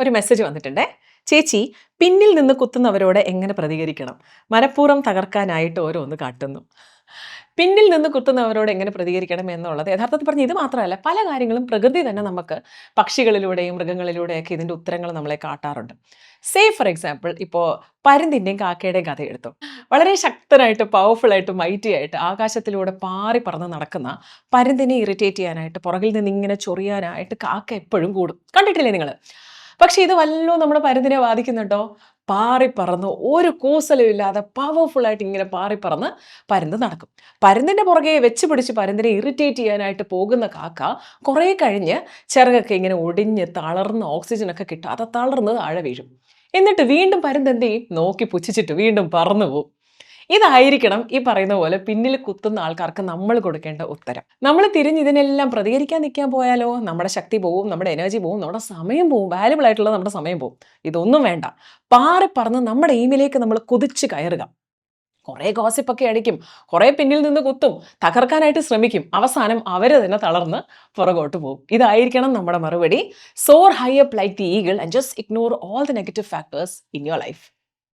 ഒരു മെസ്സേജ് വന്നിട്ടുണ്ടേ. ചേച്ചി, പിന്നിൽ നിന്ന് കുത്തുന്നവരോട് എങ്ങനെ പ്രതികരിക്കണം? മനഃപൂർവ്വം തകർക്കാനായിട്ട് ഓരോന്ന് കാട്ടുന്നു. പിന്നിൽ നിന്ന് കുത്തുന്നവരോട് എങ്ങനെ പ്രതികരിക്കണം എന്നുള്ളത് യഥാർത്ഥത്തിൽ പറഞ്ഞ് ഇത് മാത്രമല്ല, പല കാര്യങ്ങളും പ്രകൃതി തന്നെ നമുക്ക് പക്ഷികളിലൂടെയും മൃഗങ്ങളിലൂടെയൊക്കെ ഇതിൻ്റെ ഉത്തരങ്ങൾ നമ്മളെ കാട്ടാറുണ്ട്. സേ ഫോർ എക്സാമ്പിൾ, ഇപ്പോൾ പരുന്തിൻ്റെയും കാക്കയുടെയും കഥ എടുത്തു. വളരെ ശക്തനായിട്ട് പവർഫുള്ളായിട്ട് മൈറ്റി ആയിട്ട് ആകാശത്തിലൂടെ പാറി പറന്ന് നടക്കുന്ന പരുന്തിനെ ഇറിറ്റേറ്റ് ചെയ്യാനായിട്ട് പുറകിൽ നിന്ന് ഇങ്ങനെ ചൊറിയാനായിട്ട് കാക്ക എപ്പോഴും കൂടും. കണ്ടിട്ടില്ലേ നിങ്ങൾ? പക്ഷെ ഇത് വല്ലോ നമ്മുടെ പരുന്തിനെ ബാധിക്കുന്നുണ്ടോ? പാറി പറന്ന് ഒരു കൂസലും ഇല്ലാതെ പവർഫുള്ളായിട്ട് ഇങ്ങനെ പാറി പറന്ന് പരുന്ത് നടക്കും. പരുന്തിൻ്റെ പുറകെ വെച്ച് പിടിച്ച് പരുന്തിനെ ഇറിറ്റേറ്റ് ചെയ്യാനായിട്ട് പോകുന്ന കാക്ക കുറേ കഴിഞ്ഞ് ചിറകൊക്കെ ഇങ്ങനെ ഒടിഞ്ഞ് തളർന്ന് ഓക്സിജനൊക്കെ കിട്ടാതെ തളർന്ന് താഴെ വീഴും. എന്നിട്ട് വീണ്ടും പരുന്ത് എന്ത് ചെയ്യും? നോക്കി പുച്ഛിച്ചിട്ട് വീണ്ടും പറന്നു പോവും. ഇതായിരിക്കണം ഈ പറയുന്ന പോലെ പിന്നിൽ കുത്തുന്ന ആൾക്കാർക്ക് നമ്മൾ കൊടുക്കേണ്ട ഉത്തരം. നമ്മൾ തിരിഞ്ഞ് ഇതിനെല്ലാം പ്രതികരിക്കാൻ നിൽക്കാൻ പോയാലോ നമ്മുടെ ശക്തി പോവും, നമ്മുടെ എനർജി പോവും, നമ്മുടെ സമയം പോവും, വാല്യുബിൾ ആയിട്ടുള്ള നമ്മുടെ സമയം പോവും. ഇതൊന്നും വേണ്ട. പാറി പറന്ന് നമ്മുടെ എയിമിലേക്ക് നമ്മൾ കുതിച്ച് കയറുക. കുറേ ഗോസിപ്പൊക്കെ അടിക്കും, കുറേ പിന്നിൽ നിന്ന് കുത്തും, തകർക്കാനായിട്ട് ശ്രമിക്കും. അവസാനം അവർ തന്നെ തളർന്ന് പുറകോട്ട് പോകും. ഇതായിരിക്കണം നമ്മുടെ മറുപടി. Soar high up like the eagle and just ignore all the negative factors in your life.